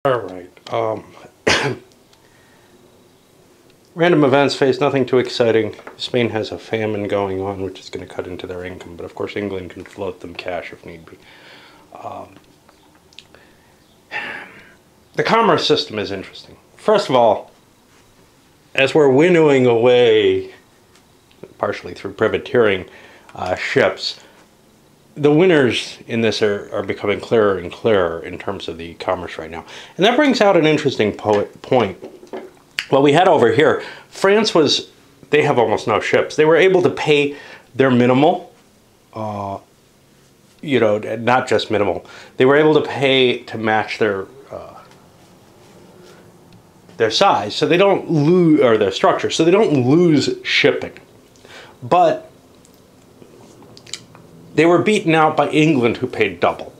Alright, random events face nothing too exciting. Spain has a famine going on, which is going to cut into their income, but of course England can float them cash if need be. The commerce system is interesting. First of all, as we're winnowing away, partially through privateering ships, the winners in this are becoming clearer and clearer in terms of the commerce right now. And that brings out an interesting point. What we had over here, France they have almost no ships. They were able to pay their minimal, you know, not just minimal. They were able to pay to match their size, so they don't lose, or their structure, so they don't lose shipping. But they were beaten out by England, who paid double.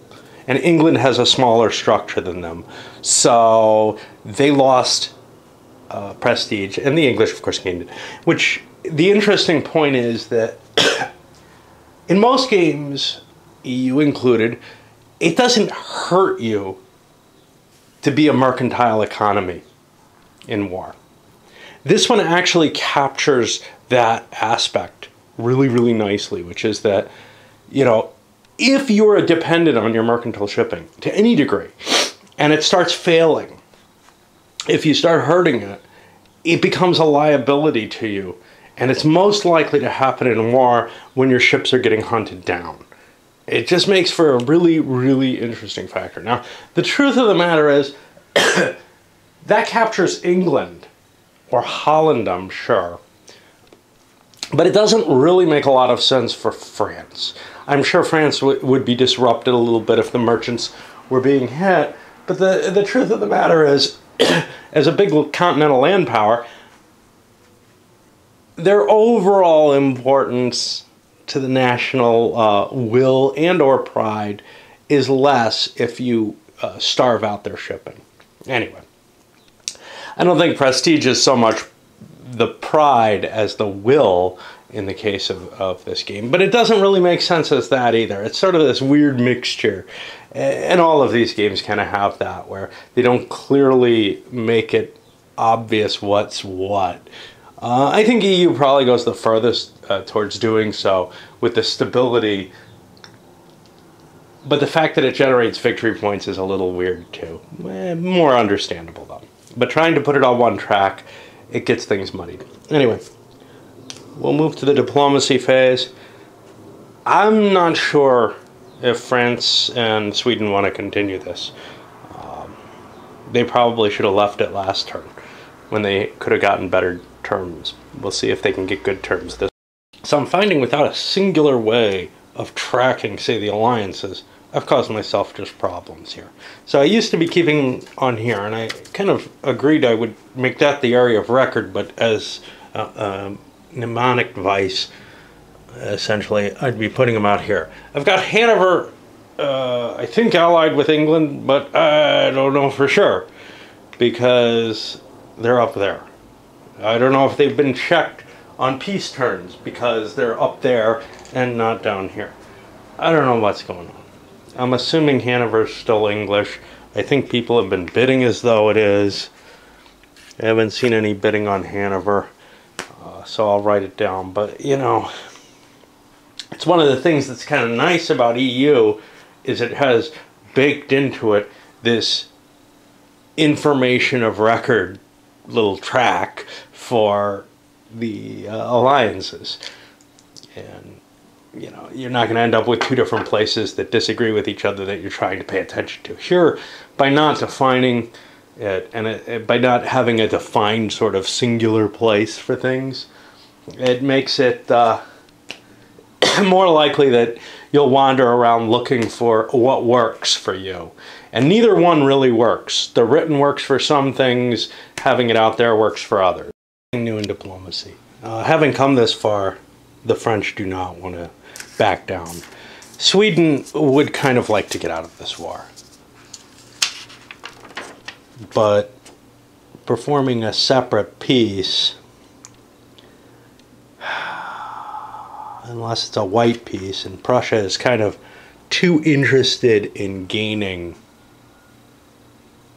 And England has a smaller structure than them. So they lost prestige, and the English, of course, gained it. Which, the interesting point is that in most games, EU included, it doesn't hurt you to be a mercantile economy in war. This one actually captures that aspect really, really nicely, which is that, you know, if you're dependent on your mercantile shipping to any degree, and it starts failing, if you start hurting it, it becomes a liability to you. And it's most likely to happen in war when your ships are getting hunted down. It just makes for a really, really interesting factor. Now, the truth of the matter is, that captures England, or Holland, I'm sure. But it doesn't really make a lot of sense for France. I'm sure France would be disrupted a little bit if the merchants were being hit. But the truth of the matter is, as a big continental land power, their overall importance to the national will and or pride is less if you starve out their shipping. Anyway, I don't think prestige is so much the pride as the will in the case of this game. But it doesn't really make sense as that either. It's sort of this weird mixture. And all of these games kind of have that, where they don't clearly make it obvious what's what. I think EU probably goes the furthest towards doing so with the stability. But the fact that it generates victory points is a little weird too. More understandable though. But trying to put it on one track, it gets things muddied. Anyway, we'll move to the diplomacy phase. I'm not sure if France and Sweden want to continue this. They probably should have left it last turn when they could have gotten better terms. We'll see if they can get good terms this. So I'm finding without a singular way of tracking, say, the alliances, I've caused myself just problems here. So I used to be keeping on here, and I kind of agreed I would make that the area of record, but as mnemonic device, essentially, I'd be putting them out here. I've got Hanover, I think, allied with England, but I don't know for sure, because they're up there. I don't know if they've been checked on peace turns, because they're up there and not down here. I don't know what's going on. I'm assuming Hanover's still English. I think people have been bidding as though it is. I haven't seen any bidding on Hanover, so I'll write it down. But, you know, it's one of the things that's kind of nice about EU is it has baked into it this information of record little track for the alliances. And you know, you're not going to end up with two different places that disagree with each other that you're trying to pay attention to. Here, by not defining it, and by not having a defined sort of singular place for things, it makes it more likely that you'll wander around looking for what works for you. And neither one really works. The written works for some things, having it out there works for others. New in diplomacy. Having come this far, the French do not want to back down. Sweden would kind of like to get out of this war. But performing a separate peace, unless it's a white peace, and Prussia is kind of too interested in gaining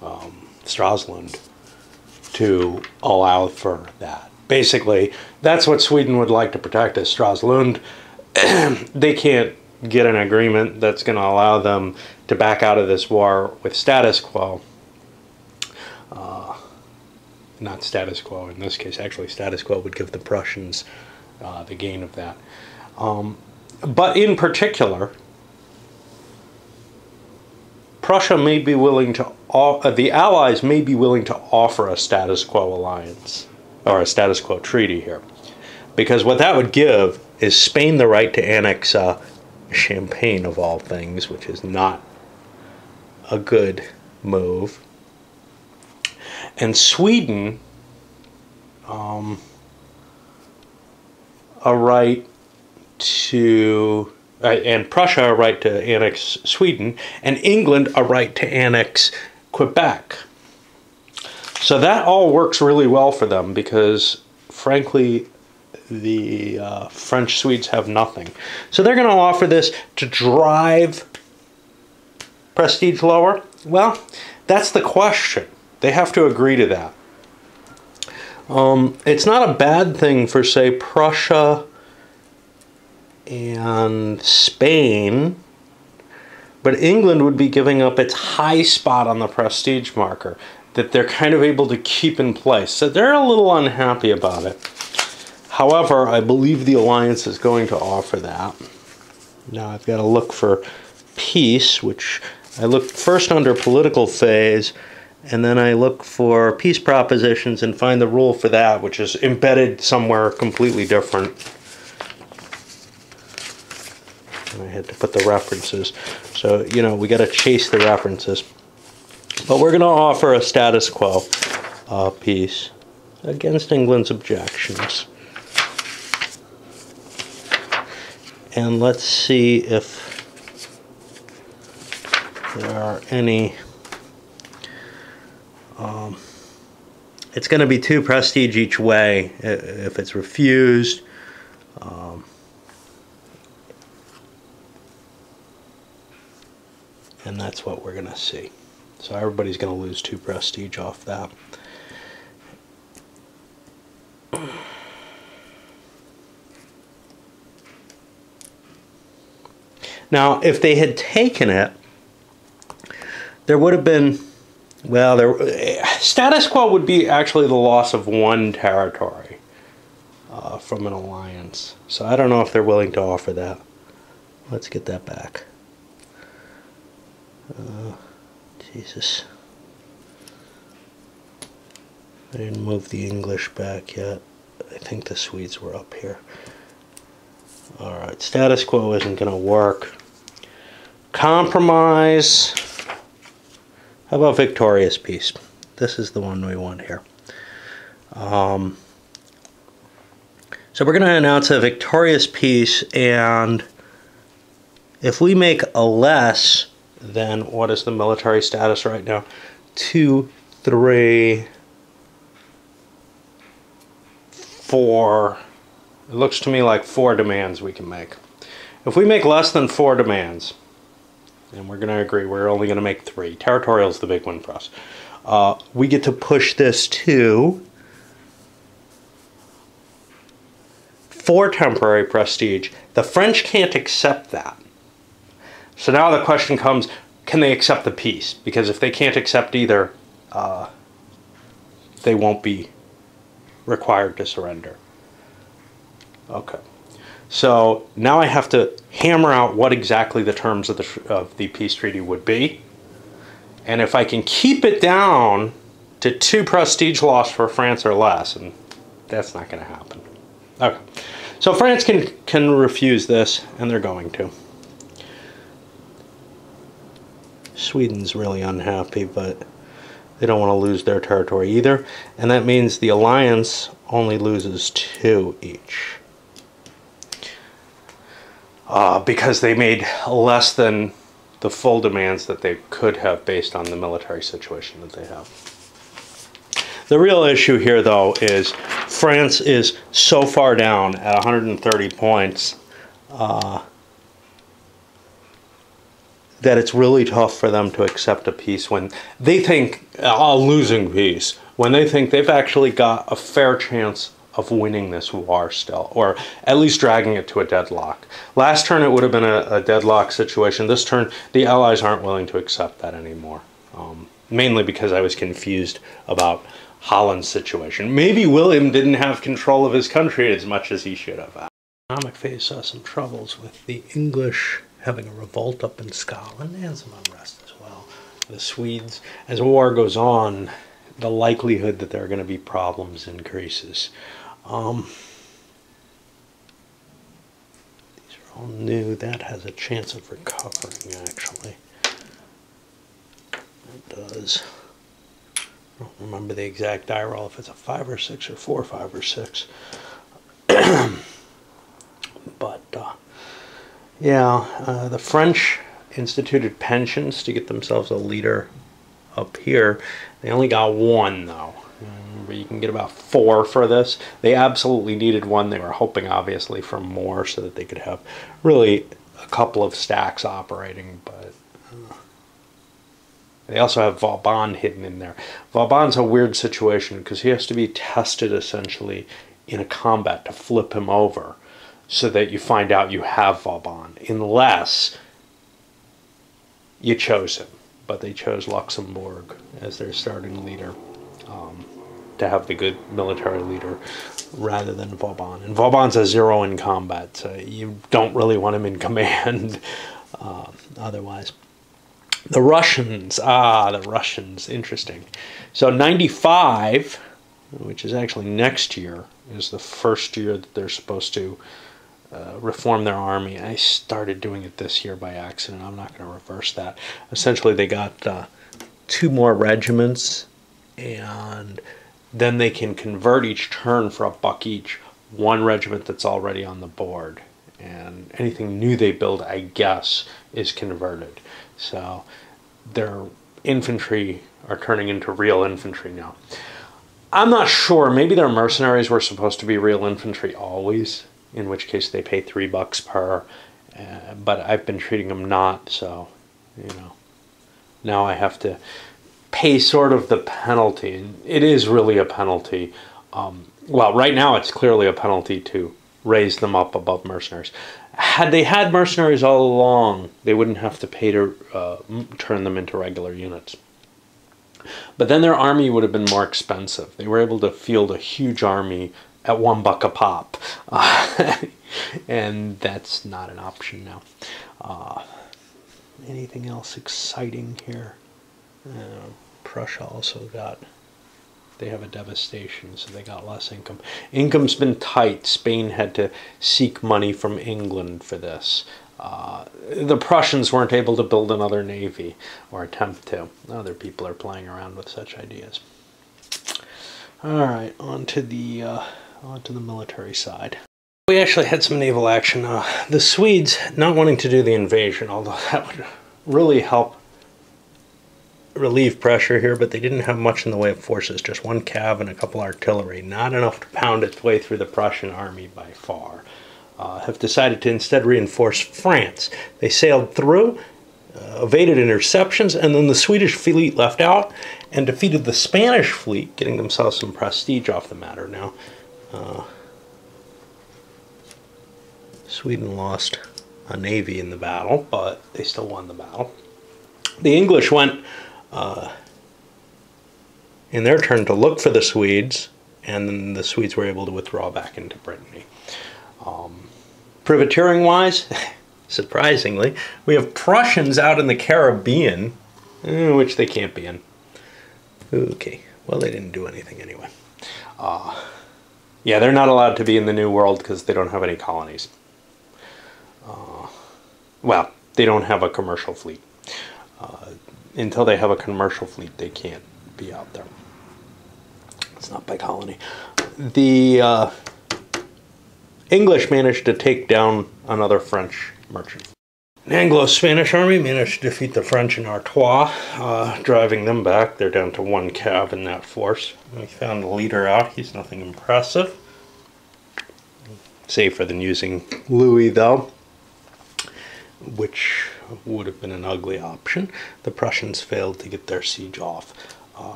Stralsund to allow for that. Basically, that's what Sweden would like to protect, is Stralsund. They can't get an agreement that's going to allow them to back out of this war with status quo. Not status quo in this case. Actually, status quo would give the Prussians the gain of that. But in particular, Prussia may be willing to, the Allies may be willing to offer a status quo alliance, or a status quo treaty here. Because what that would give is Spain the right to annex Champagne, of all things, which is not a good move. And Sweden, a right to, and Prussia a right to annex Sweden, and England a right to annex Quebec. So that all works really well for them because, frankly, the French Swedes have nothing. So they're going to offer this to drive prestige lower? Well, that's the question. They have to agree to that. It's not a bad thing for, say, Prussia and Spain, but England would be giving up its high spot on the prestige marker that they're kind of able to keep in place. So they're a little unhappy about it. However, I believe the alliance is going to offer that. Now I've got to look for peace, which I look first under political phase, and then I look for peace propositions and find the rule for that, which is embedded somewhere completely different. And I had to put the references. So, you know, we got to chase the references. But we're going to offer a status quo peace against England's objections. And let's see if there are any. It's going to be 2 prestige each way if it's refused. And that's what we're going to see. So everybody's going to lose 2 prestige off that. Now, if they had taken it, there would have been, well, status quo would be actually the loss of 1 territory from an alliance. So I don't know if they're willing to offer that. Let's get that back. Jesus. I didn't move the English back yet. I think the Swedes were up here. Alright, status quo isn't going to work. Compromise. How about victorious peace? This is the one we want here. So we're going to announce a victorious peace, and if we make a less than, what is the military status right now? 2, 3, 4. It looks to me like 4 demands we can make. If we make less than 4 demands, and we're going to agree we're only going to make 3. Territorial is the big one for us. We get to push this to 4 temporary prestige. The French can't accept that. So now the question comes, can they accept the peace? Because if they can't accept either, they won't be required to surrender. Okay. So now I have to hammer out what exactly the terms of the peace treaty would be. And if I can keep it down to 2 prestige loss for France or less, and that's not going to happen. Okay. So France can refuse this, and they're going to. Sweden's really unhappy, but they don't want to lose their territory either. And that means the alliance only loses 2 each. Because they made less than the full demands that they could have based on the military situation that they have. The real issue here, though, is France is so far down at 130 points that it's really tough for them to accept a peace when they think a losing peace, when they think they've actually got a fair chance of winning this war still, or at least dragging it to a deadlock. Last turn it would have been a deadlock situation. This turn the Allies aren't willing to accept that anymore, mainly because I was confused about Holland's situation. Maybe William didn't have control of his country as much as he should have. Economic phase saw some troubles with the English having a revolt up in Scotland and some unrest as well. The Swedes, as war goes on, the likelihood that there are going to be problems increases. These are all new. That has a chance of recovering, actually. It does. I don't remember the die roll, if it's a 5 or 6 or 4, 5 or 6. But, yeah, the French instituted pensions to get themselves a leader up here. They only got 1, though. Remember, you can get about 4 for this. They absolutely needed 1. They were hoping, obviously, for more so that they could have really a couple of stacks operating, but they also have Vauban hidden in there. Vauban's a weird situation because he has to be tested, essentially, in a combat to flip him over so that you find out you have Vauban, unless you chose him. But they chose Luxembourg as their starting leader to have the good military leader rather than Vauban. And Vauban's a 0 in combat, so you don't really want him in command otherwise. The Russians, interesting. So 95, which is actually next year, is the first year that they're supposed to reform their army. I started doing it this year by accident. I'm not going to reverse that. Essentially, they got 2 more regiments, and then they can convert each turn for $1 each, 1 regiment that's already on the board. And anything new they build, I guess, is converted. So their infantry are turning into real infantry now. I'm not sure. Maybe their mercenaries were supposed to be real infantry always, in which case they pay $3 per. But I've been treating them not, so, you know. Now I have to pay sort of the penalty. And it is really a penalty. Well, right now it's clearly a penalty to raise them up above mercenaries. Had they had mercenaries all along, they wouldn't have to pay to turn them into regular units. But then their army would have been more expensive. They were able to field a huge army at $1 a pop. And that's not an option now. Anything else exciting here? Prussia also got... They have a devastation, so they got less income. Income's been tight. Spain had to seek money from England for this. The Prussians weren't able to build another navy, or attempt to. Other people are playing around with such ideas. All right, on to the military side. We actually had some naval action. The Swedes not wanting to do the invasion, although that would really help relieve pressure here, but they didn't have much in the way of forces, just 1 cav and a couple artillery, not enough to pound its way through the Prussian army by far. Have decided to instead reinforce France. They sailed through, evaded interceptions, and then the Swedish fleet left out and defeated the Spanish fleet, getting themselves some prestige off the matter now. Sweden lost a navy in the battle, but they still won the battle. The English went in their turn to look for the Swedes, and then the Swedes were able to withdraw back into Brittany. Privateering-wise, surprisingly, we have Prussians out in the Caribbean, which they can't be in. Okay, well, they didn't do anything anyway. Yeah, they're not allowed to be in the New World because they don't have any colonies. Well, they don't have a commercial fleet. Until they have a commercial fleet, they can't be out there. It's not by colony. The English managed to take down another French merchant. An Anglo-Spanish army managed to defeat the French in Artois, driving them back. They're down to 1 cav in that force. We found the leader out. He's nothing impressive. Safer than using Louis, though, which would have been an ugly option. The Prussians failed to get their siege off.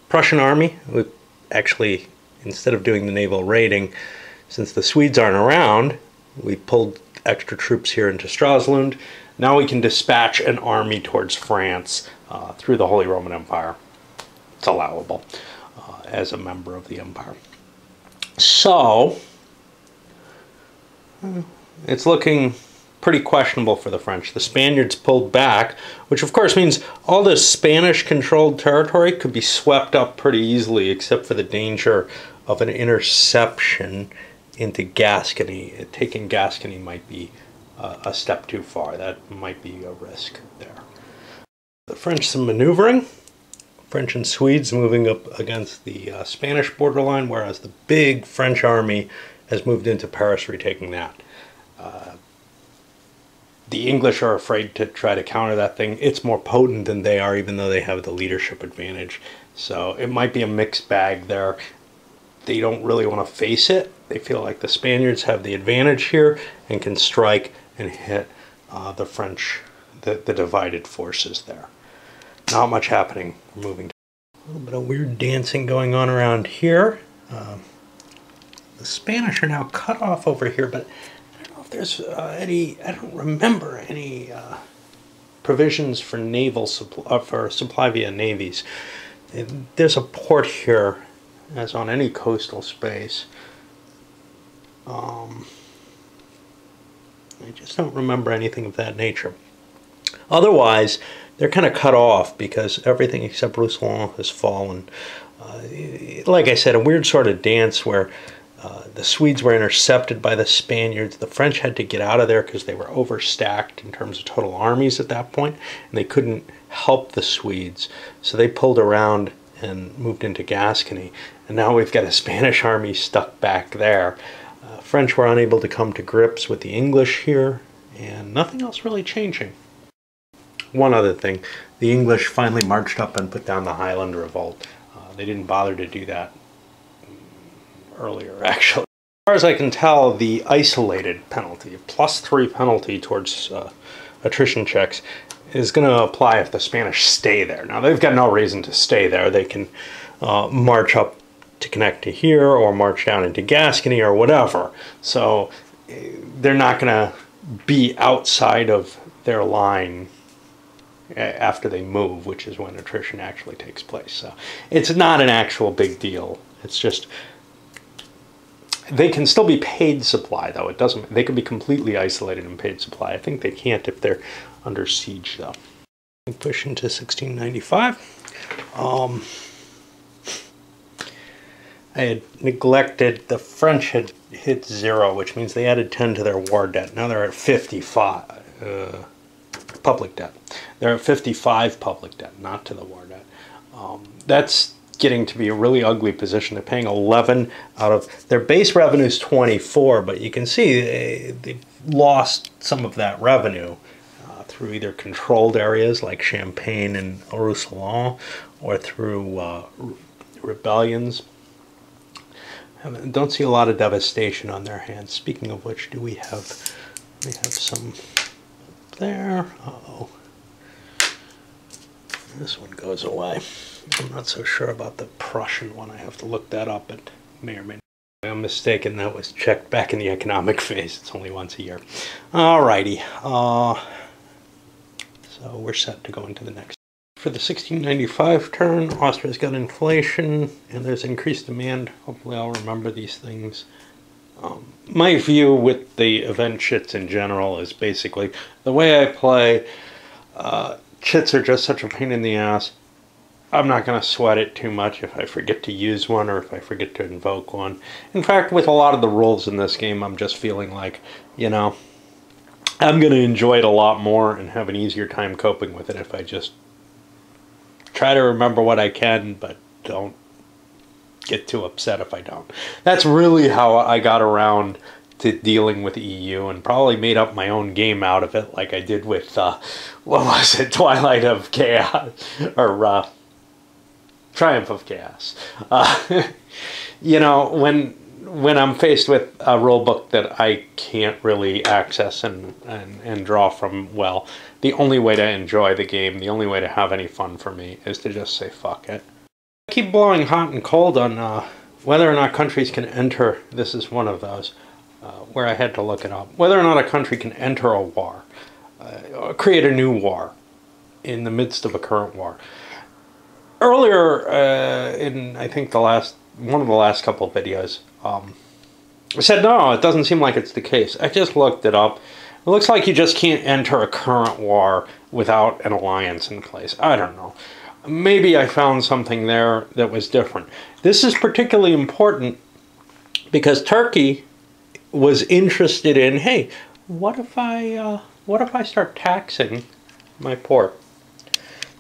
Prussian army, actually, instead of doing the naval raiding, since the Swedes aren't around, we pulled extra troops here into Stralsund. Now we can dispatch an army towards France through the Holy Roman Empire. It's allowable as a member of the empire. So, it's looking pretty questionable for the French. The Spaniards pulled back, which of course means all this Spanish-controlled territory could be swept up pretty easily, except for the danger of an interception into Gascony. Taking Gascony might be a step too far. That might be a risk there. The French some maneuvering. French and Swedes moving up against the Spanish borderline, whereas the big French army has moved into Paris, retaking that. The English are afraid to try to counter that thing. It's more potent than they are, even though they have the leadership advantage. So it might be a mixed bag there. They don't really want to face it. They feel like the Spaniards have the advantage here and can strike and hit the French, the divided forces there. Not much happening. We're moving. A little bit of weird dancing going on around here. The Spanish are now cut off over here, but I don't know if there's I don't remember any provisions for naval supply, for supply via navies. There's a port here, as on any coastal space. I just don't remember anything of that nature. Otherwise, they're kind of cut off because everything except Roussillon has fallen. Like I said, a weird sort of dance where the Swedes were intercepted by the Spaniards. The French had to get out of there because they were overstacked in terms of total armies at that point, and they couldn't help the Swedes. So they pulled around and moved into Gascony. And now we've got a Spanish army stuck back there. French were unable to come to grips with the English here, and nothing else really changing. One other thing, the English finally marched up and put down the Highland Revolt. They didn't bother to do that earlier, actually. As far as I can tell, the isolated penalty, +3 penalty towards attrition checks, is going to apply if the Spanish stay there. Now, they've got no reason to stay there. They can march up to connect to here or march down into Gascony or whatever. So they're not going to be outside of their line after they move, which is when attrition actually takes place. So it's not an actual big deal. It's just they can still be paid supply, though. It doesn't. They can be completely isolated and paid supply. I think they can't if they're under siege, though. Push into 1695. I had neglected, the French had hit 0, which means they added 10 to their war debt. Now they're at 55 public debt. They're at 55 public debt, not to the war debt. That's getting to be a really ugly position. They're paying 11 out of their base revenue is 24, but you can see they've lost some of that revenue through either controlled areas like Champagne and Roussillon, or through rebellions. I don't see a lot of devastation on their hands. Speaking of which, we have some there. Uh-oh. This one goes away. I'm not so sure about the Prussian one. I have to look that up. It may or may not. I'm mistaken. That was checked back in the economic phase. It's only once a year. Alrighty. So we're set to go into the next. For the 1695 turn, Austria's got inflation, and there's increased demand. Hopefully I'll remember these things. My view with the event chits in general is basically, the way I play, chits are just such a pain in the ass. I'm not going to sweat it too much if I forget to use one or if I forget to invoke one. In fact, with a lot of the rules in this game, I'm just feeling like, you know, I'm going to enjoy it a lot more and have an easier time coping with it if I just try to remember what I can, but don't get too upset if I don't. That's really how I got around to dealing with EU, and probably made up my own game out of it, like I did with, what was it, Twilight of Chaos, or Triumph of Chaos. You know, when when I'm faced with a rule book that I can't really access and draw from well, the only way to enjoy the game, the only way to have any fun for me is to just say fuck it. I keep blowing hot and cold on whether or not countries can enter. This is one of those where I had to look it up. Whether or not a country can enter a war, create a new war in the midst of a current war. Earlier in, I think, one of the last couple of videos, I said, no, it doesn't seem like it's the case. I just looked it up. It looks like you just can't enter a current war without an alliance in place. I don't know. Maybe I found something there that was different. This is particularly important because Turkey was interested in, hey, what if I start taxing my port?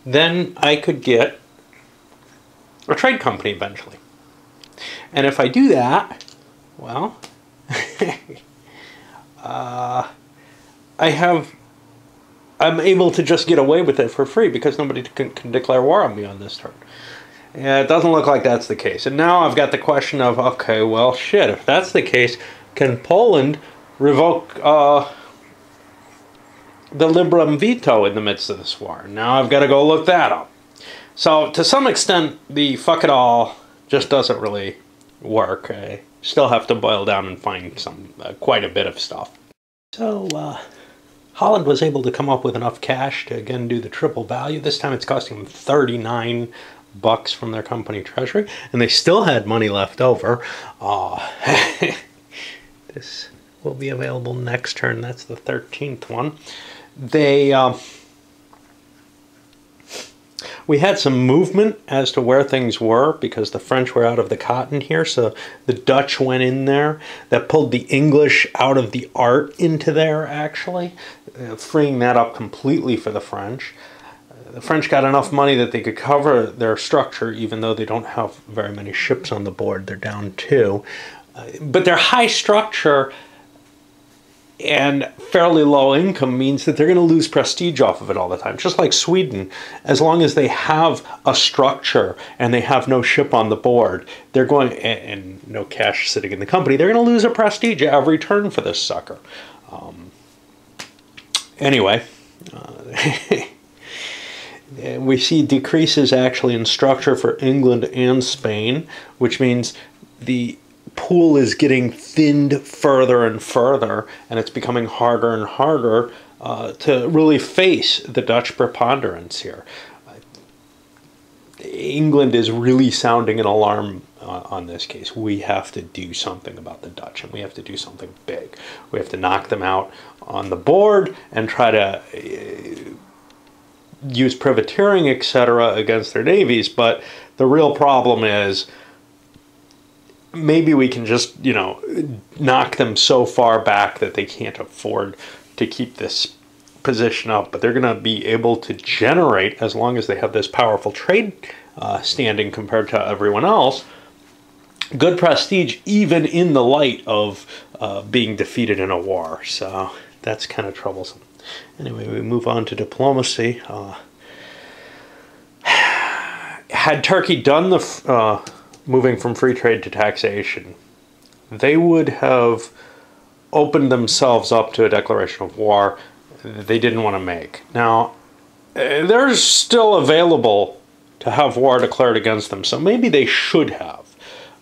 Then I could get a trade company eventually. And if I do that, well, I'm able to just get away with it for free because nobody can declare war on me on this turn. Yeah, it doesn't look like that's the case. And now I've got the question of, okay, well, shit, if that's the case, can Poland revoke the Liberum veto in the midst of this war? Now I've got to go look that up. So to some extent, the fuck it all just doesn't really work. I still have to boil down and find some quite a bit of stuff. So Holland was able to come up with enough cash to again do the triple value. This time it's costing them $39 from their company treasury, and they still had money left over. This will be available next turn. That's the 13th one. We had some movement as to where things were because the French were out of the cotton here, so the Dutch went in there. That pulled the English out of the art into there, actually, freeing that up completely for the French. The French got enough money that they could cover their structure, even though they don't have very many ships on the board. They're down 2. But their high structure and fairly low income means that they're going to lose prestige off of it all the time. Just like Sweden, as long as they have a structure and they have no ship on the board, they're going, and no cash sitting in the company, they're going to lose a prestige every turn for this sucker. Anyway, we see decreases actually in structure for England and Spain, which means the pool is getting thinned further and further, and it's becoming harder and harder to really face the Dutch preponderance here. England is really sounding an alarm on this case. We have to do something about the Dutch, and we have to do something big. We have to knock them out on the board and try to use privateering, etc., against their navies. But the real problem is, maybe we can just, you know, knock them so far back that they can't afford to keep this position up. But they're going to be able to generate, as long as they have this powerful trade standing compared to everyone else, good prestige even in the light of being defeated in a war. So that's kind of troublesome. Anyway, we move on to diplomacy. Had Turkey done the moving from free trade to taxation, they would have opened themselves up to a declaration of war they didn't want to make. Now, they're still available to have war declared against them, so maybe they should have.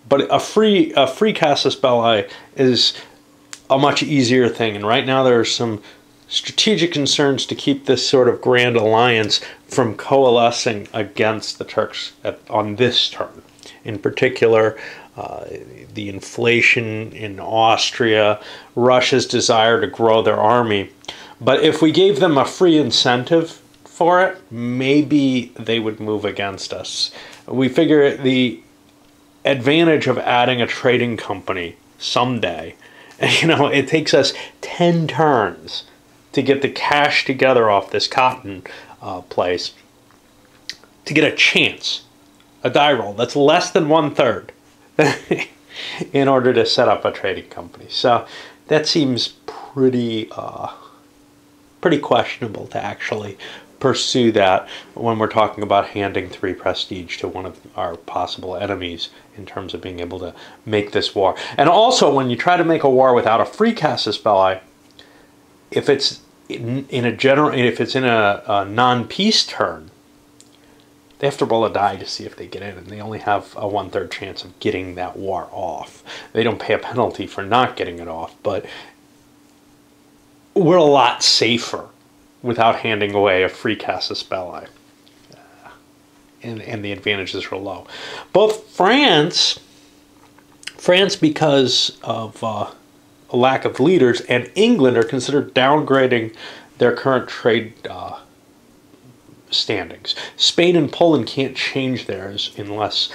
But a free casus belli is a much easier thing, and right now there are some strategic concerns to keep this sort of grand alliance from coalescing against the Turks on this turn. In particular, the inflation in Austria, Russia's desire to grow their army. But if we gave them a free incentive for it, maybe they would move against us. We figure the advantage of adding a trading company someday, you know, it takes us 10 turns to get the cash together off this cotton place to get a chance, a die roll that's less than 1/3 in order to set up a trading company. So that seems pretty questionable to actually pursue that when we're talking about handing 3 prestige to one of our possible enemies in terms of being able to make this war. And also, when you try to make a war without a free Casus Belli, if it's in a non-peace turn, they have to roll a die to see if they get in, and they only have a 1/3 chance of getting that war off. They don't pay a penalty for not getting it off, but we're a lot safer without handing away a free Casus Belli. And the advantages are low. Both France because of a lack of leaders, and England are considered downgrading their current trade standings. Spain and Poland can't change theirs unless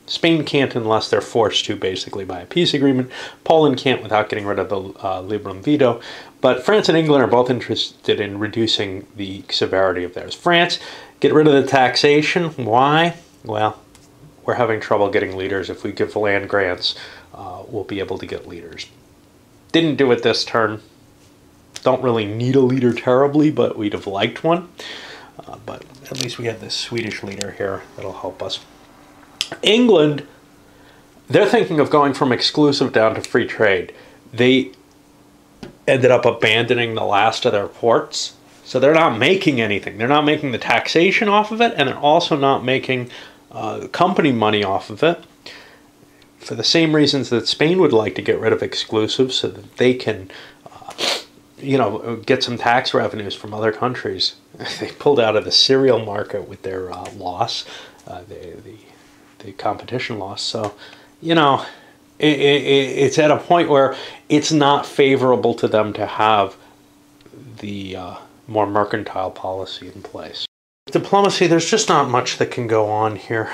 Spain can't unless they're forced to, basically, by a peace agreement. Poland can't without getting rid of the Librum Veto. But France and England are both interested in reducing the severity of theirs. France, get rid of the taxation. Why? Well, we're having trouble getting leaders. If we give land grants, we'll be able to get leaders. Didn't do it this turn. Don't really need a leader terribly, but we'd have liked one. But at least we have this Swedish leader here that'll help us. England, they're thinking of going from exclusive down to free trade. They ended up abandoning the last of their ports, so they're not making anything. They're not making the taxation off of it, and they're also not making company money off of it, for the same reasons that Spain would like to get rid of exclusives, so that they can get some tax revenues from other countries. They pulled out of the cereal market with their loss, the competition loss. So, it's at a point where it's not favorable to them to have the more mercantile policy in place. Diplomacy, there's just not much that can go on here.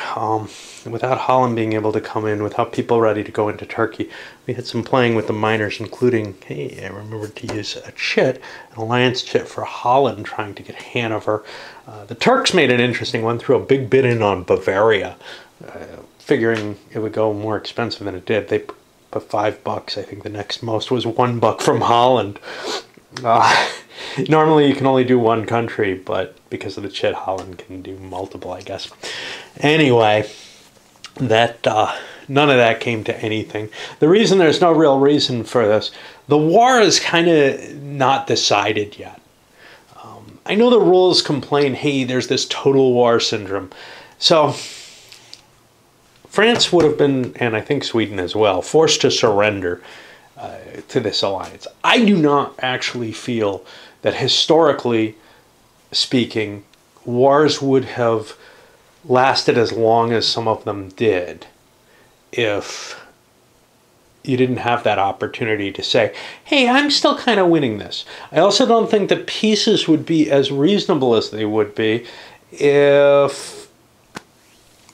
Without Holland being able to come in, without people ready to go into Turkey, we had some playing with the miners, including, hey, I remembered to use a chit, an alliance chit for Holland, trying to get Hanover. The Turks made an interesting one, threw a big bid in on Bavaria, figuring it would go more expensive than it did. They put $5. I think the next most was $1 from Holland. Normally you can only do one country, but because of the chit, Holland can do multiple, I guess. Anyway, that none of that came to anything. The reason there's no real reason for this, the war is kind of not decided yet. I know the rules complain, hey, there's this total war syndrome. So France would have been, and I think Sweden as well, forced to surrender to this alliance. I do not actually feel that, historically speaking, wars would have lasted as long as some of them did if you didn't have that opportunity to say, hey, I'm still kind of winning this. I also don't think that peaces would be as reasonable as they would be if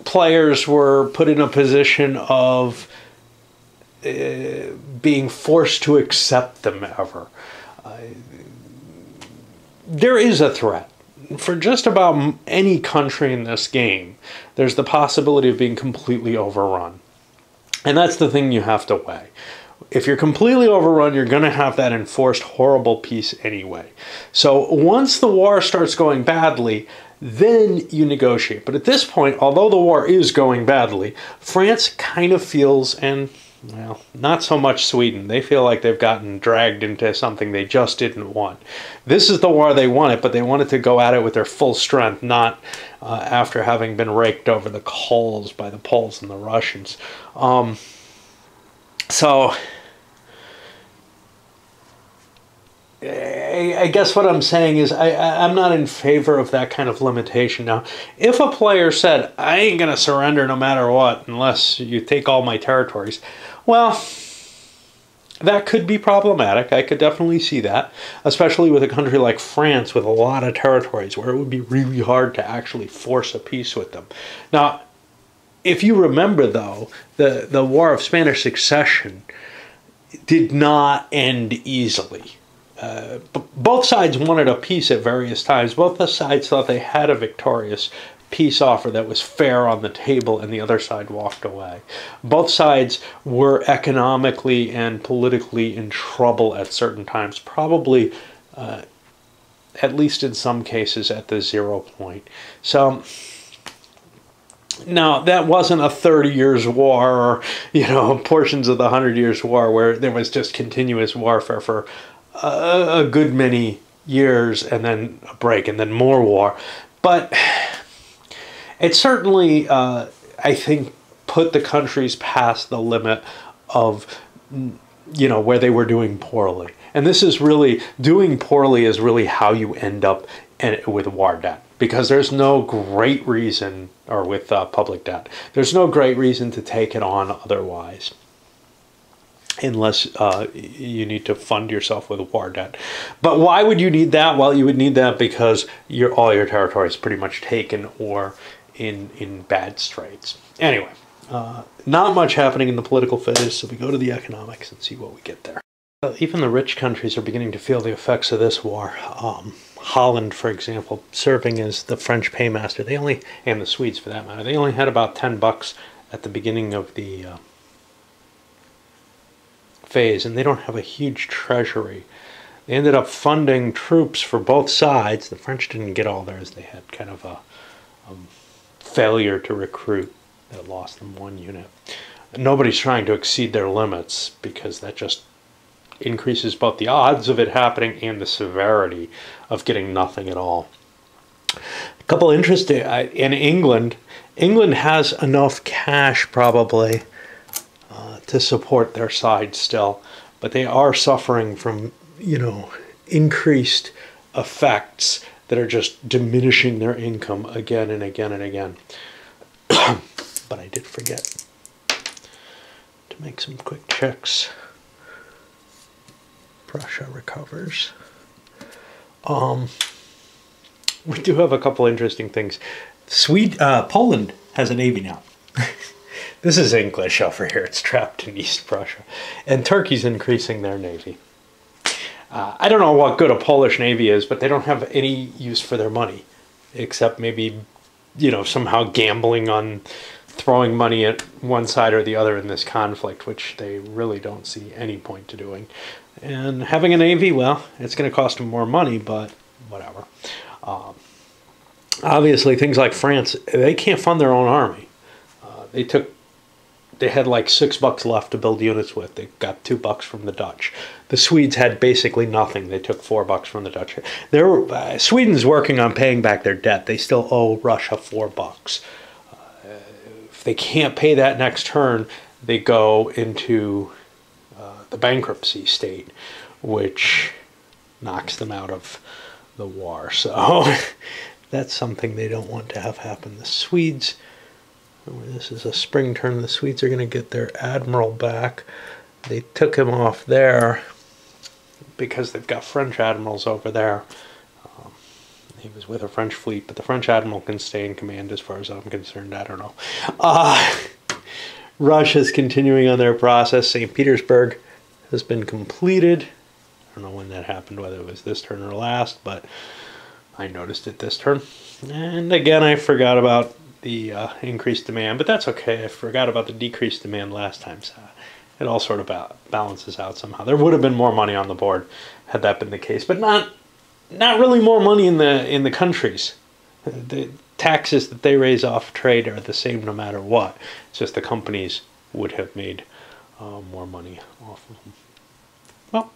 players were put in a position of being forced to accept them ever. There is a threat. For just about any country in this game, there's the possibility of being completely overrun. And that's the thing you have to weigh. If you're completely overrun, you're going to have that enforced horrible peace anyway. So once the war starts going badly, then you negotiate. But at this point, although the war is going badly, France kind of feels, and well, not so much Sweden, they feel like they've gotten dragged into something they just didn't want. This is the war they wanted, but they wanted to go at it with their full strength, not after having been raked over the coals by the Poles and the Russians. So I guess what I'm saying is I'm not in favor of that kind of limitation. Now, if a player said, I ain't going to surrender no matter what unless you take all my territories, well, that could be problematic. I could definitely see that, especially with a country like France with a lot of territories where it would be really hard to actually force a peace with them. Now, if you remember, though, the War of Spanish Succession did not end easily. Both sides wanted a peace at various times. Both the sides thought they had a victorious peace offer that was fair on the table, and the other side walked away. Both sides were economically and politically in trouble at certain times, probably at least in some cases, at the 0 point. So now that wasn't a 30 years war, or, you know, portions of the 100 years war where there was just continuous warfare for a good many years and then a break and then more war. But it certainly, I think, put the countries past the limit of, you know, where they were doing poorly. And this is really, doing poorly is really how you end up with war debt. Because there's no great reason, or with public debt, there's no great reason to take it on otherwise. Unless you need to fund yourself with war debt. But why would you need that? Well, you would need that because all your territory is pretty much taken or in bad straits. Anyway, not much happening in the political phase, so we go to the economics and see what we get there. Even the rich countries are beginning to feel the effects of this war. Holland, for example, serving as the French paymaster, they only, and the Swedes for that matter, they only had about $10 at the beginning of the phase, and they don't have a huge treasury. They ended up funding troops for both sides. The French didn't get all theirs. They had kind of a failure to recruit that lost them 1 unit. Nobody's trying to exceed their limits because that just increases both the odds of it happening and the severity of getting nothing at all. A couple interesting, in England has enough cash probably to support their side still, but they are suffering from, you know, increased effects that are just diminishing their income again and again and again. But I did forget to make some quick checks. Prussia recovers. We do have a couple interesting things. Poland has a navy now. This is English over here. It's trapped in East Prussia. And Turkey's increasing their navy. I don't know what good a Polish navy is, but they don't have any use for their money. Except maybe, you know, somehow gambling on throwing money at one side or the other in this conflict, which they really don't see any point to doing. And having a navy, well, it's going to cost them more money, but whatever. Obviously, things like France, they can't fund their own army. They had like $6 left to build units with. They got $2 from the Dutch. The Swedes had basically nothing. They took $4 from the Dutch. Sweden's working on paying back their debt. They still owe Russia $4. If they can't pay that next turn, they go into the bankruptcy state, which knocks them out of the war. So that's something they don't want to have happen. The Swedes, this is a spring turn, the Swedes are going to get their admiral back. They took him off there because they've got French admirals over there. He was with a French fleet, but the French admiral can stay in command as far as I'm concerned. I don't know. Russia's continuing on their process. St. Petersburg has been completed. I don't know when that happened, whether it was this turn or last, but I noticed it this turn. And again, I forgot about the increased demand, but that's okay. I forgot about the decreased demand last time, so it all sort of balances out somehow. There would have been more money on the board had that been the case, but not really more money in the countries. The taxes that they raise off trade are the same no matter what. It's just the companies would have made more money off of them. Well,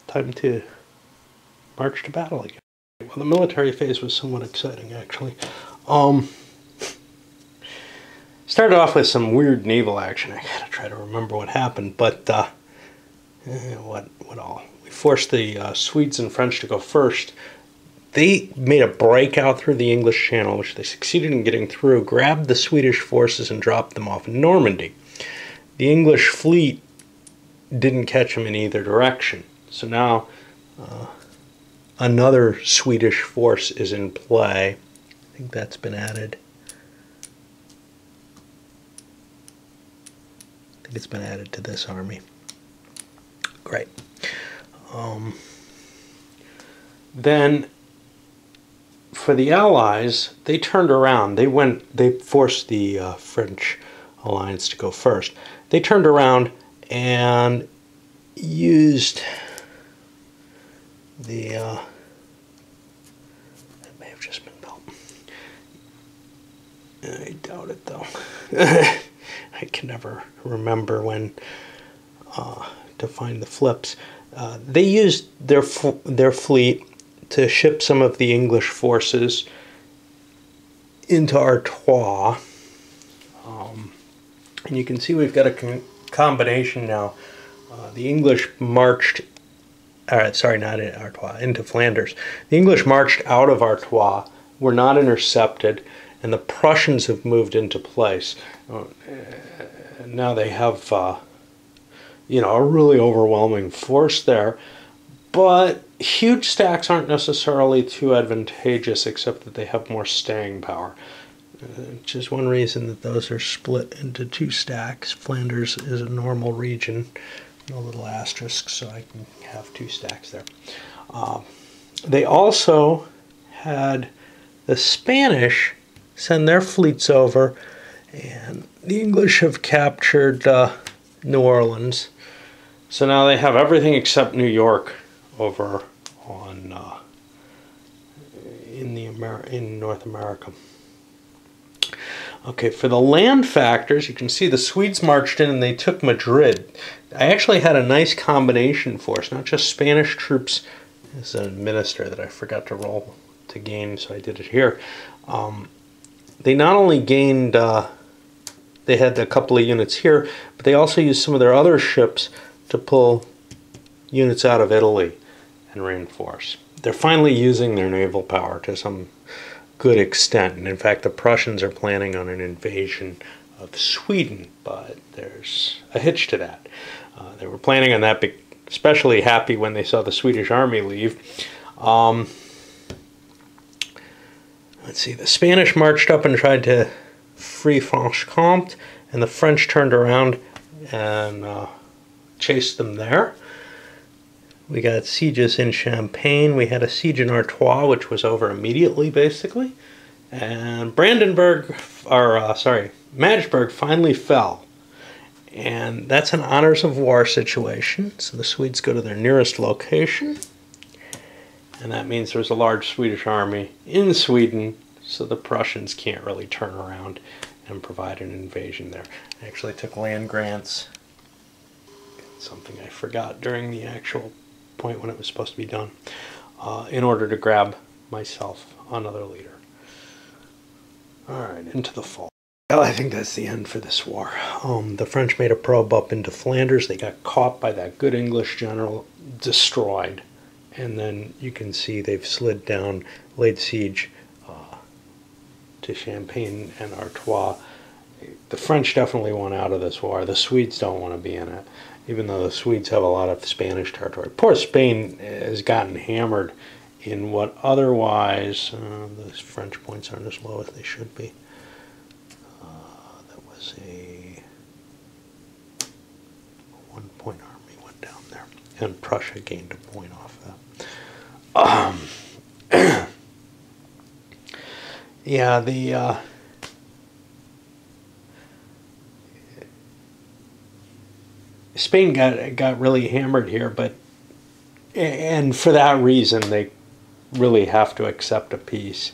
time to march to battle again. Well, the military phase was somewhat exciting, actually. Started off with some weird naval action. I gotta try to remember what happened, but what all? We forced the Swedes and French to go first. They made a breakout through the English Channel, which they succeeded in getting through, grabbed the Swedish forces and dropped them off in Normandy. The English fleet didn't catch them in either direction. So now another Swedish force is in play. I think that's been added. I think it's been added to this army. Great. Then for the Allies, they turned around. They forced the French alliance to go first. They turned around and used the I doubt it, though. I can never remember when to find the flips. They used their fleet to ship some of the English forces into Artois. And you can see we've got a combination now. The English marched, sorry, not in Artois, into Flanders. The English marched out of Artois, were not intercepted, and the Prussians have moved into place. Now they have, you know, a really overwhelming force there, but huge stacks aren't necessarily too advantageous, except that they have more staying power. Which is one reason that those are split into two stacks. Flanders is a normal region, no little asterisks, so I can have two stacks there. They also had the Spanish send their fleets over, and the English have captured New Orleans. So now they have everything except New York over on in North America. Okay, for the land factors, you can see the Swedes marched in and they took Madrid. I actually had a nice combination force, not just Spanish troops. There's a minister that I forgot to roll to gain, so I did it here. They not only gained, they had a couple of units here, but they also used some of their other ships to pull units out of Italy and reinforce. They're finally using their naval power to some good extent, and in fact the Prussians are planning on an invasion of Sweden, but there's a hitch to that. They were planning on that, especially happy when they saw the Swedish army leave. Let's see, the Spanish marched up and tried to free Franche-Comté, and the French turned around and chased them there. We got sieges in Champagne. We had a siege in Artois, which was over immediately, basically. And Magdeburg finally fell. And that's an honors of war situation. So the Swedes go to their nearest location. And that means there's a large Swedish army in Sweden, so the Prussians can't really turn around and provide an invasion there. I actually took land grants. Something I forgot during the actual point when it was supposed to be done, in order to grab myself another leader. Alright, into the fall. Well, I think that's the end for this war. The French made a probe up into Flanders. They got caught by that good English general, destroyed. And then you can see they've slid down, laid siege to Champagne and Artois. The French definitely want out of this war. The Swedes don't want to be in it, even though the Swedes have a lot of Spanish territory. Poor Spain has gotten hammered in what otherwise, the French points aren't as low as they should be. That was a 1-point army went down there, and Prussia gained a point off that. Yeah, the Spain got really hammered here, and for that reason they really have to accept a peace,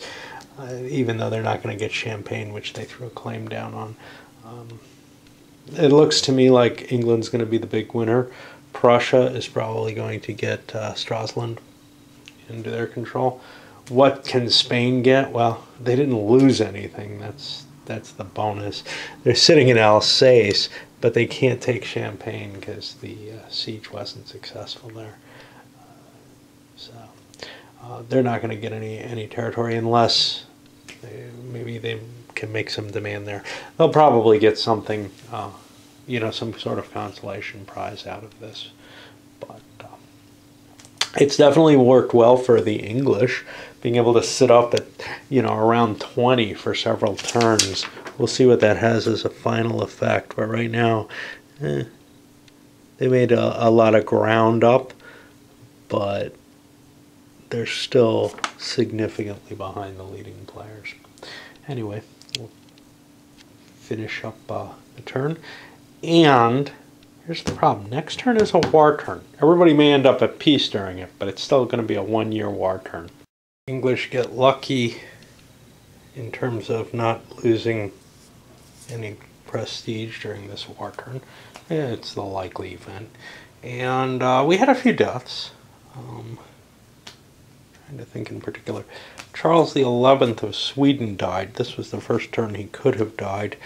even though they're not going to get Champagne, which they threw a claim down on. It looks to me like England's going to be the big winner. Prussia is probably going to get Stralsund into their control. What can Spain get? Well, they didn't lose anything. That's the bonus. They're sitting in Alsace, but they can't take Champagne because the siege wasn't successful there. So they're not going to get any territory unless maybe they can make some demand there. They'll probably get something, you know, some sort of consolation prize out of this. But it's definitely worked well for the English, being able to sit up at, you know, around 20 for several turns. We'll see what that has as a final effect. But right now, they made a lot of ground up, but they're still significantly behind the leading players. Anyway, we'll finish up the turn. And here's the problem. Next turn is a war turn. Everybody may end up at peace during it, but it's still going to be a one-year war turn. English get lucky in terms of not losing any prestige during this war turn. It's the likely event. And we had a few deaths. Trying to think in particular. Charles the 11th of Sweden died. This was the first turn he could have died.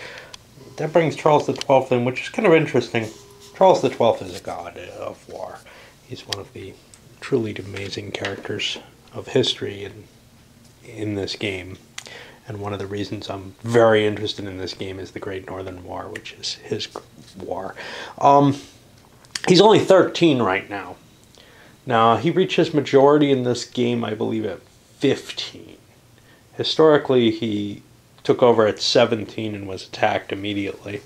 That brings Charles the 12th in, which is kind of interesting. Charles the 12th is a god of war. He's one of the truly amazing characters of history in this game. And one of the reasons I'm very interested in this game is the Great Northern War, which is his war. He's only 13 right now. Now, he reaches majority in this game, I believe, at 15. Historically, he took over at 17 and was attacked immediately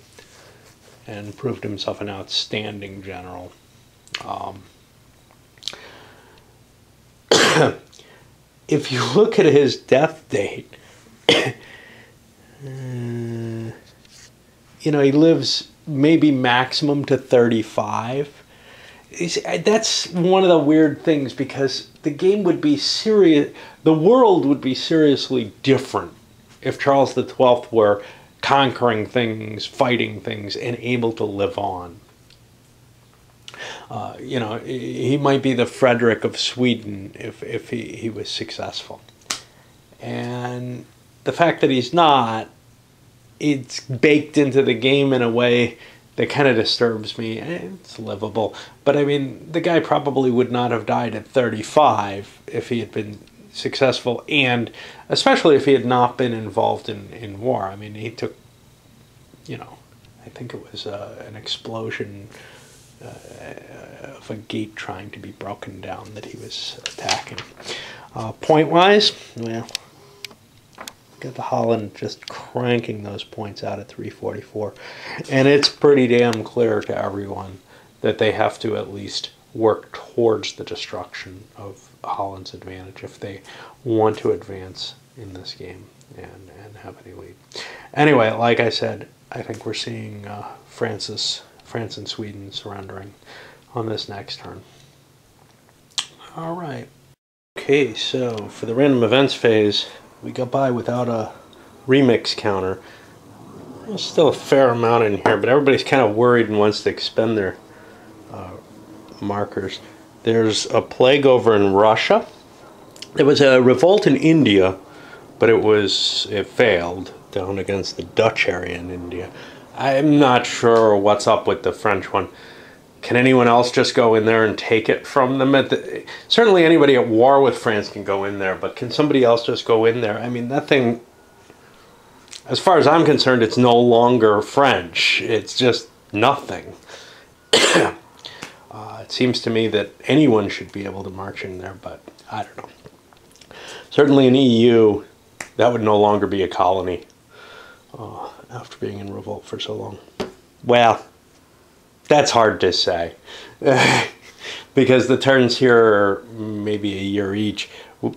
and proved himself an outstanding general. If you look at his death date, you know, he lives maybe maximum to 35. That's one of the weird things, because the game would be serious, the world would be seriously different if Charles the 12th were conquering things, fighting things, and able to live on. You know, he might be the Frederick of Sweden if he was successful. And the fact that he's not, it's baked into the game in a way that kind of disturbs me. It's livable. But I mean, the guy probably would not have died at 35 if he had been successful, and especially if he had not been involved in war. I mean, he took, you know, I think it was an explosion of a gate trying to be broken down that he was attacking. Point-wise, well, got the Holland just cranking those points out at 344. And it's pretty damn clear to everyone that they have to at least work towards the destruction of Holland's advantage if they want to advance in this game and have any lead. Anyway, like I said, I think we're seeing France and Sweden surrendering on this next turn. All right. Okay, so for the random events phase, we got by without a remix counter. There's still a fair amount in here, but everybody's kind of worried and wants to expend their markers. There's a plague over in Russia. There was a revolt in India, but it failed down against the Dutch area in India. I'm not sure what's up with the French one. Can anyone else just go in there and take it from them? Certainly anybody at war with France can go in there, but can somebody else just go in there? I mean, that thing, as far as I'm concerned, it's no longer French. It's just nothing. It seems to me that anyone should be able to march in there, but I don't know. Certainly in EU, that would no longer be a colony after being in revolt for so long. Well, that's hard to say because the turns here are maybe a year each,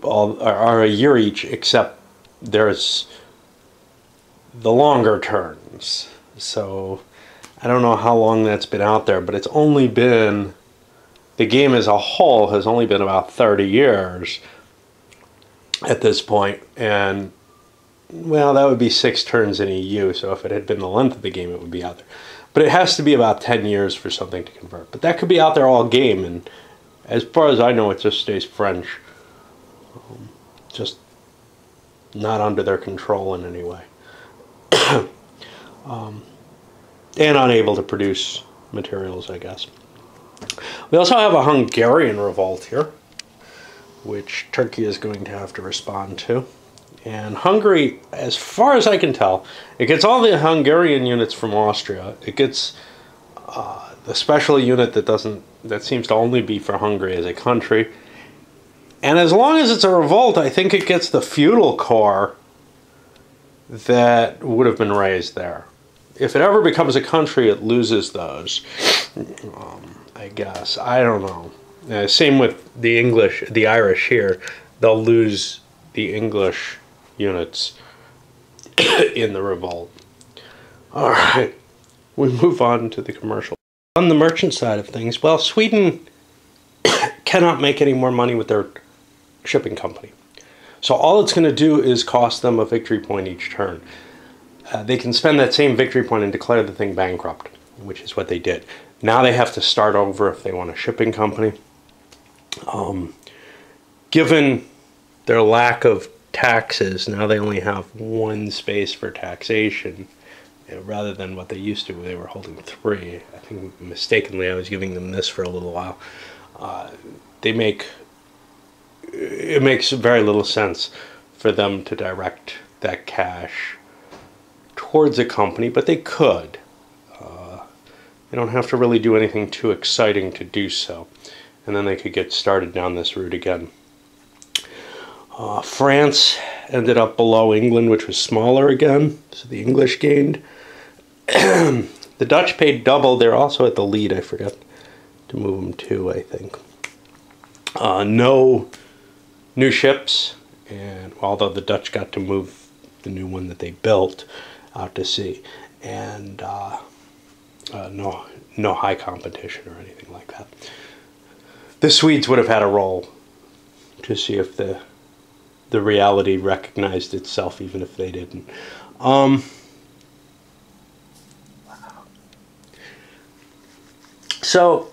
are a year each, except there's the longer turns. So I don't know how long that's been out there, but it's only been, the game as a whole has only been about 30 years at this point, and well, that would be 6 turns in EU, so if it had been the length of the game, it would be out there. But it has to be about 10 years for something to convert. But that could be out there all game, and as far as I know, it just stays French. Just not under their control in any way. And unable to produce materials, I guess. We also have a Hungarian revolt here, which Turkey is going to have to respond to. And Hungary, as far as I can tell, it gets all the Hungarian units from Austria. It gets the special unit that seems to only be for Hungary as a country. And as long as it's a revolt, I think it gets the feudal corps that would have been raised there. If it ever becomes a country, it loses those. I guess. I don't know. Same with the Irish here. They'll lose the English units in the revolt. All right, we move on to the commercial. On the merchant side of things, well, Sweden cannot make any more money with their shipping company. So all it's going to do is cost them a victory point each turn. They can spend that same victory point and declare the thing bankrupt, which is what they did. Now they have to start over if they want a shipping company. Given their lack of taxes, now they only have one space for taxation, rather than what they used to, where they were holding 3. I think mistakenly I was giving them this for a little while. It makes very little sense for them to direct that cash towards a company, but they could. They don't have to really do anything too exciting to do so, and then they could get started down this route again. France ended up below England, which was smaller again, so the English gained. The Dutch paid double. They're also at the lead. I forgot to move them to, I think. No new ships, and although the Dutch got to move the new one that they built out to sea, and no high competition or anything like that. The Swedes would have had a roll to see if the reality recognized itself, even if they didn't. So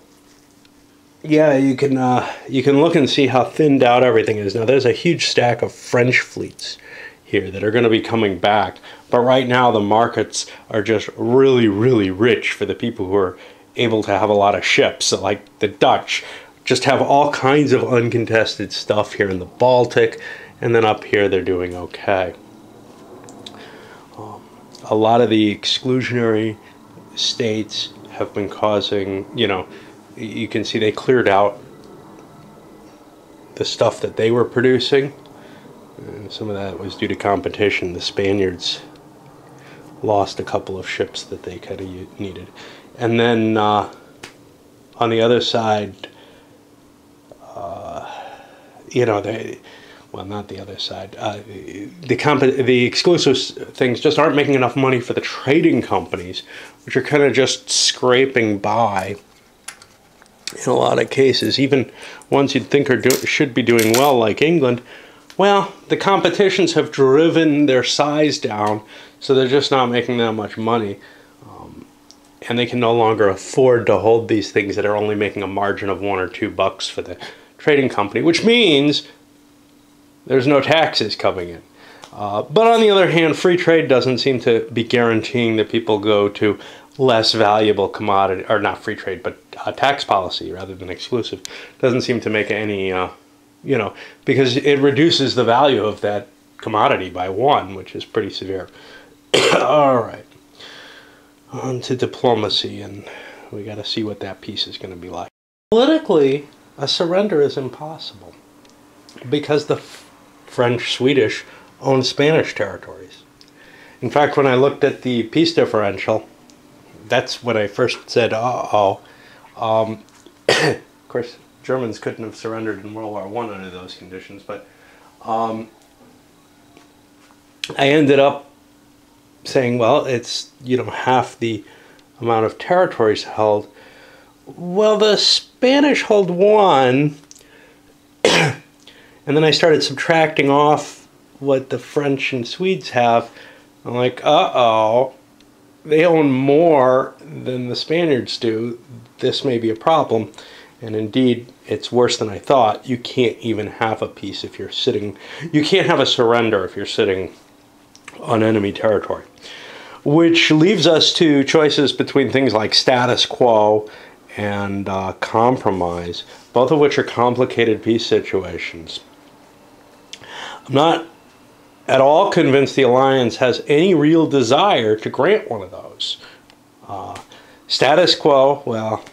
yeah, you can look and see how thinned out everything is. Now there's a huge stack of French fleets here that are going to be coming back, but right now the markets are just really, really rich for the people who are able to have a lot of ships. So like the Dutch just have all kinds of uncontested stuff here in the Baltic, and then up here they're doing okay. A lot of the exclusionary states have been causing, you can see they cleared out the stuff that they were producing. And some of that was due to competition. The Spaniards lost a couple of ships that they kind of needed. And then on the other side, well, not the other side, the exclusive things just aren't making enough money for the trading companies, which are kind of just scraping by in a lot of cases. Even ones you'd think should be doing well, like England, well, the competitions have driven their size down, so they're just not making that much money. And they can no longer afford to hold these things that are only making a margin of $1 or $2 for the trading company, which means there's no taxes coming in. But on the other hand, free trade doesn't seem to be guaranteeing that people go to less valuable commodity, or not free trade, but tax policy rather than exclusive. Doesn't seem to make any, because it reduces the value of that commodity by 1, which is pretty severe. All right, on to diplomacy, and we got to see what that piece is going to be like. Politically, a surrender is impossible because the French, Swedish own Spanish territories. In fact, when I looked at the peace differential, that's when I first said, uh-oh. Of course, Germans couldn't have surrendered in World War I under those conditions, but I ended up saying, well, it's, half the amount of territories held. Well, the Spanish hold 1, and then I started subtracting off what the French and Swedes have. I'm like, uh-oh, they own more than the Spaniards do. This may be a problem. And indeed, it's worse than I thought. You can't even have a peace if you're sitting... You can't have a surrender if you're sitting on enemy territory. Which leaves us to choices between things like status quo and compromise, both of which are complicated peace situations. I'm not at all convinced the alliance has any real desire to grant one of those. Status quo, well,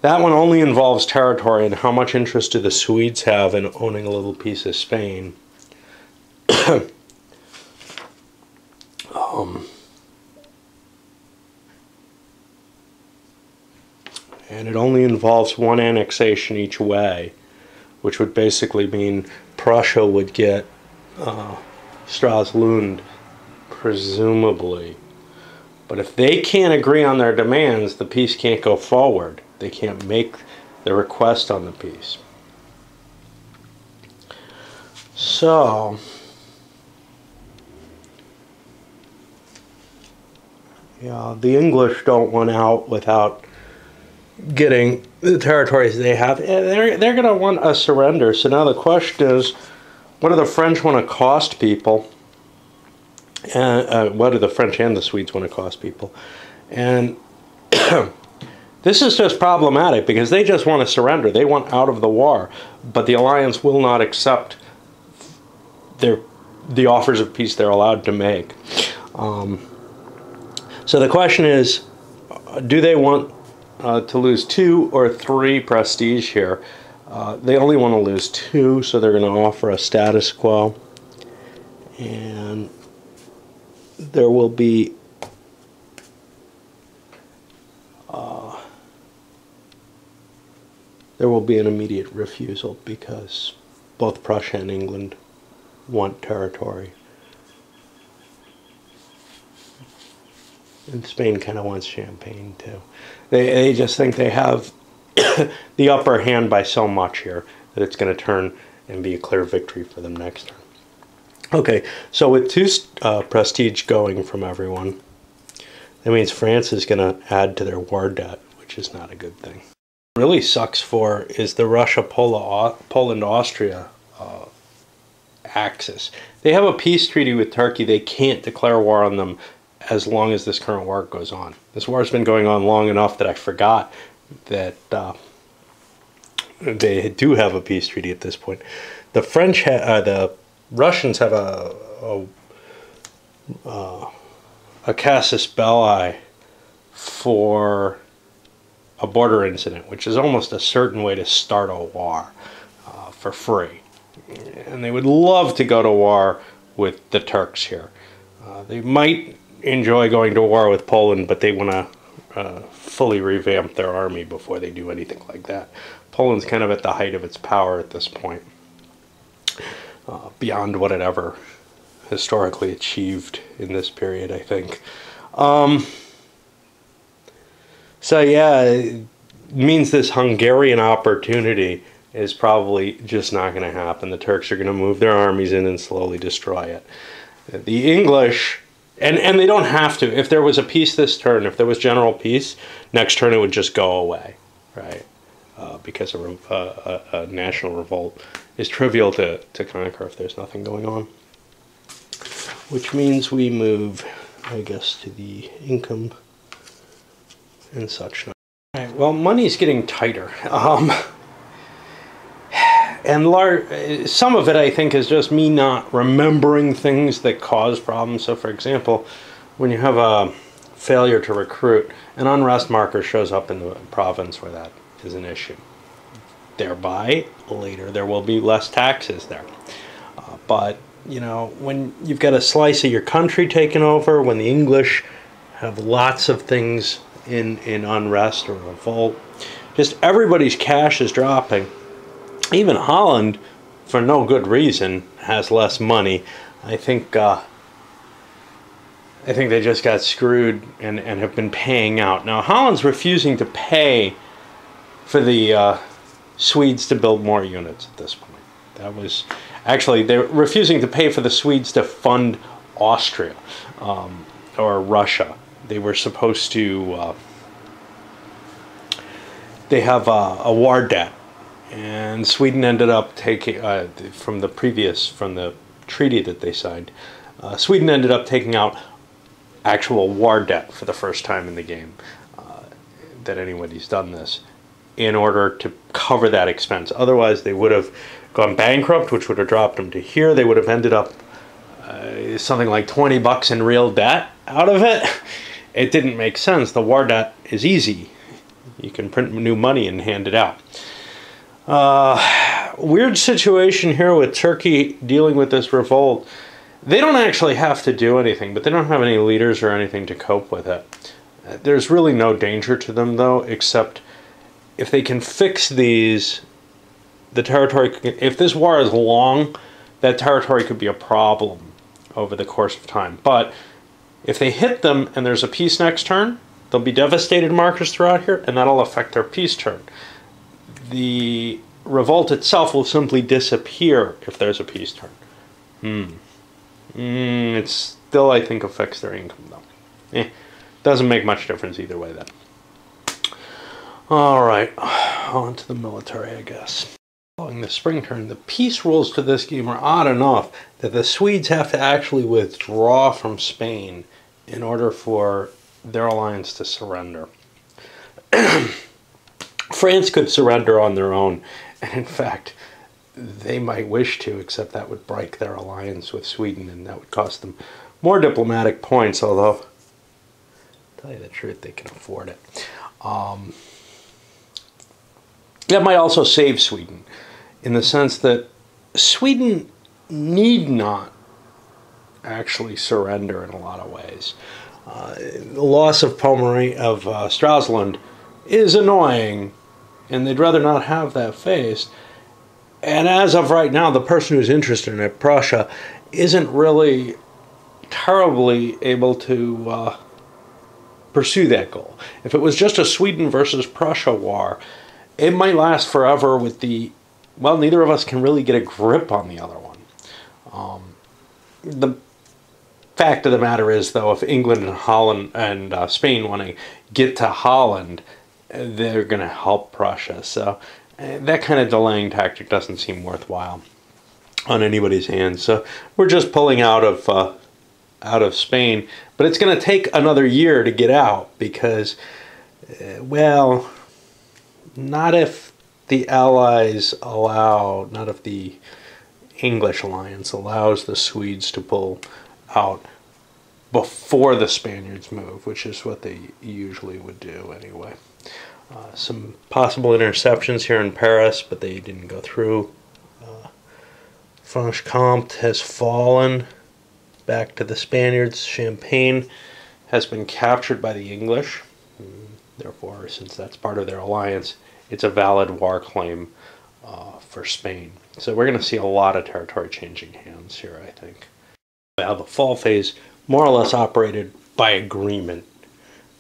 that one only involves territory, and how much interest do the Swedes have in owning a little piece of Spain? And it only involves 1 annexation each way, which would basically mean Prussia would get Stralsund, presumably. But if they can't agree on their demands, the peace can't go forward. They can't make the request on the peace. So, yeah, the English don't want out without getting the territories they have. They're going to want a surrender. So now the question is, what do the French want to cost people? And what do the French and the Swedes want to cost people? And this is just problematic because they just want to surrender. They want out of the war, but the alliance will not accept the offers of peace they're allowed to make. So the question is, do they want to lose 2 or 3 prestige here? They only want to lose 2, so they're going to offer a status quo. And there will be an immediate refusal because both Prussia and England want territory. And Spain kind of wants Champagne too. They just think they have the upper hand by so much here that it's going to turn and be a clear victory for them next turn. Okay, so with 2 prestige going from everyone, that means France is going to add to their war debt, which is not a good thing. What really sucks for is the Russia-Poland-Austria axis. They have a peace treaty with Turkey. They can't declare war on them as long as this current war goes on. This war has been going on long enough that I forgot that they do have a peace treaty at this point. The the Russians have a casus belli for a border incident, which is almost a certain way to start a war for free. And they would love to go to war with the Turks here. They might enjoy going to war with Poland, but they want to fully revamp their army before they do anything like that. Poland's kind of at the height of its power at this point, beyond what it ever historically achieved in this period, I think. So yeah, it means this Hungarian opportunity is probably just not going to happen. The Turks are going to move their armies in and slowly destroy it. The English, and they don't have to. If there was a peace this turn, if there was general peace, next turn it would just go away, right? Because a national revolt is trivial to conquer if there's nothing going on. Which means we move, I guess, to the income and such. All right, well, money's getting tighter. And some of it, I think, is just me not remembering things that cause problems. So, for example, when you have a failure to recruit, an unrest marker shows up in the province where that is an issue. Thereby, later, there will be less taxes there. But, you know, when you've got a slice of your country taken over, when the English have lots of things in unrest or revolt, just everybody's cash is dropping. Even Holland, for no good reason, has less money. I think they just got screwed and have been paying out. Now, Holland's refusing to pay for the Swedes to build more units at this point. That was actually, they're refusing to pay for the Swedes to fund Austria or Russia. They were supposed to. They have a war debt. And Sweden ended up taking, from the treaty that they signed, Sweden ended up taking out actual war debt for the first time in the game, that anybody's done this, in order to cover that expense. Otherwise, they would have gone bankrupt, which would have dropped them to here. They would have ended up something like 20 bucks in real debt out of it. It didn't make sense. The war debt is easy. You can print new money and hand it out. Weird situation here with Turkey dealing with this revolt. They don't actually have to do anything, but they don't have any leaders or anything to cope with it. There's really no danger to them, though, except if they can fix these, the territory, if this war is long, that territory could be a problem over the course of time. But if they hit them and there's a peace next turn, there'll be devastated markers throughout here, and that'll affect their peace turn. The revolt itself will simply disappear if there's a peace turn. It still, I think, affects their income, though. Doesn't make much difference either way, then. All right, on to the military, I guess. Following the spring turn, the peace rules to this game are odd enough that the Swedes have to actually withdraw from Spain in order for their alliance to surrender. France could surrender on their own, and in fact, they might wish to, except that would break their alliance with Sweden, and that would cost them more diplomatic points, although, to tell you the truth, they can afford it. That might also save Sweden, in the sense that Sweden need not actually surrender in a lot of ways. The loss of Stralsund is annoying, and they'd rather not have that faced. And as of right now, the person who's interested in it, Prussia, isn't really terribly able to pursue that goal. If it was just a Sweden versus Prussia war, it might last forever with well, neither of us can really get a grip on the other one. The fact of the matter is, though, if England and Holland and Spain want to get to Holland, they're going to help Prussia. So that kind of delaying tactic doesn't seem worthwhile on anybody's hands. So we're just pulling out of Spain, but it's going to take another year to get out because, well, not if the Allies allow, not if the English alliance allows the Swedes to pull out before the Spaniards move, which is what they usually would do anyway. Some possible interceptions here in Paris, but they didn't go through. Franche-Comté has fallen back to the Spaniards. Champagne has been captured by the English. Therefore, since that's part of their alliance, it's a valid war claim for Spain. So we're going to see a lot of territory changing hands here, I think. Now, the fall phase more or less operated by agreement.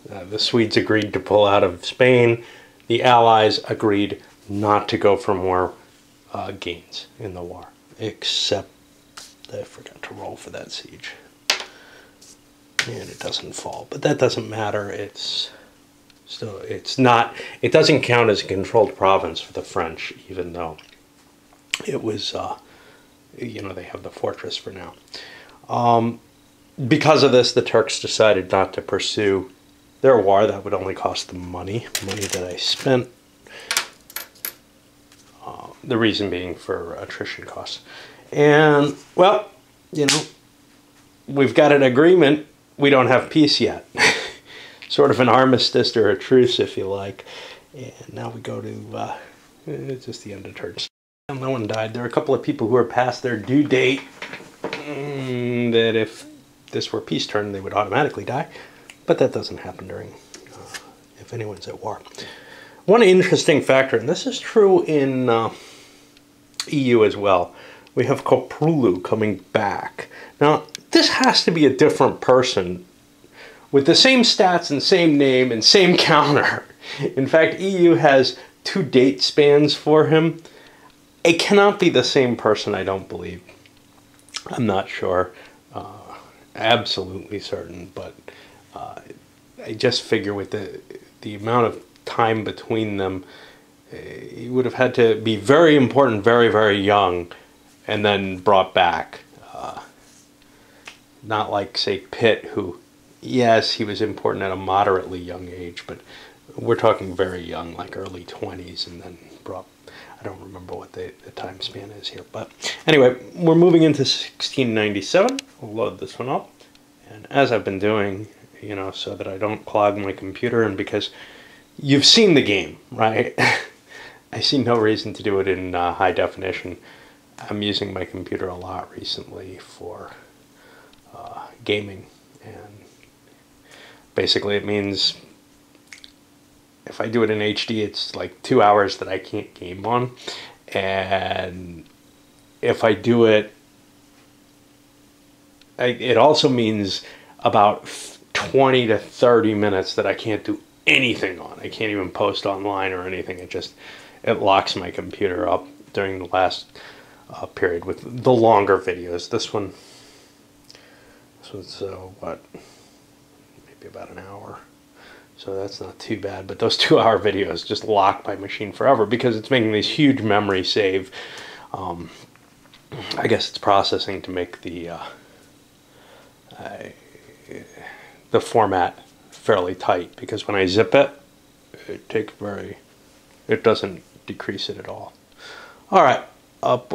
The Swedes agreed to pull out of Spain. The Allies agreed not to go for more gains in the war. Except I forgot to roll for that siege. And it doesn't fall. But that doesn't matter. It doesn't count as a controlled province for the French, even though it was, they have the fortress for now. Because of this, the Turks decided not to pursue their war. That would only cost them money that I spent. The reason being for attrition costs. And, well, we've got an agreement. We don't have peace yet. Sort of an armistice or a truce, if you like. And now we go to it's just the end of turns. No one died. There are a couple of people who are past their due date that if this were peace turn, they would automatically die. But that doesn't happen during, if anyone's at war. One interesting factor, and this is true in EU as well, we have Koprulu coming back. Now, this has to be a different person with the same stats and same name and same counter. In fact, EU has 2 date spans for him. It cannot be the same person, I don't believe. I'm not sure. Absolutely certain, but I just figure with the amount of time between them, he would have had to be very important, very, very young, and then brought back. Not like, say, Pitt, who, yes, he was important at a moderately young age, but we're talking very young, like early 20s, and then brought, I don't remember what the time span is here. But anyway, we're moving into 1697. We'll load this one up. And as I've been doing, so that I don't clog my computer, and because you've seen the game, right? I see no reason to do it in high definition. I'm using my computer a lot recently for gaming, and basically it means if I do it in HD, it's like 2 hours that I can't game on, and if I do it, it also means about 20 to 30 minutes that I can't do anything on. I can't even post online or anything. it locks my computer up during the last period with the longer videos. This one's what, maybe about an hour. So that's not too bad, but those 2-hour videos just lock my machine forever because it's making these huge memory save. I guess it's processing to make the format fairly tight, because when I zip it, it doesn't decrease it at all. All right, up.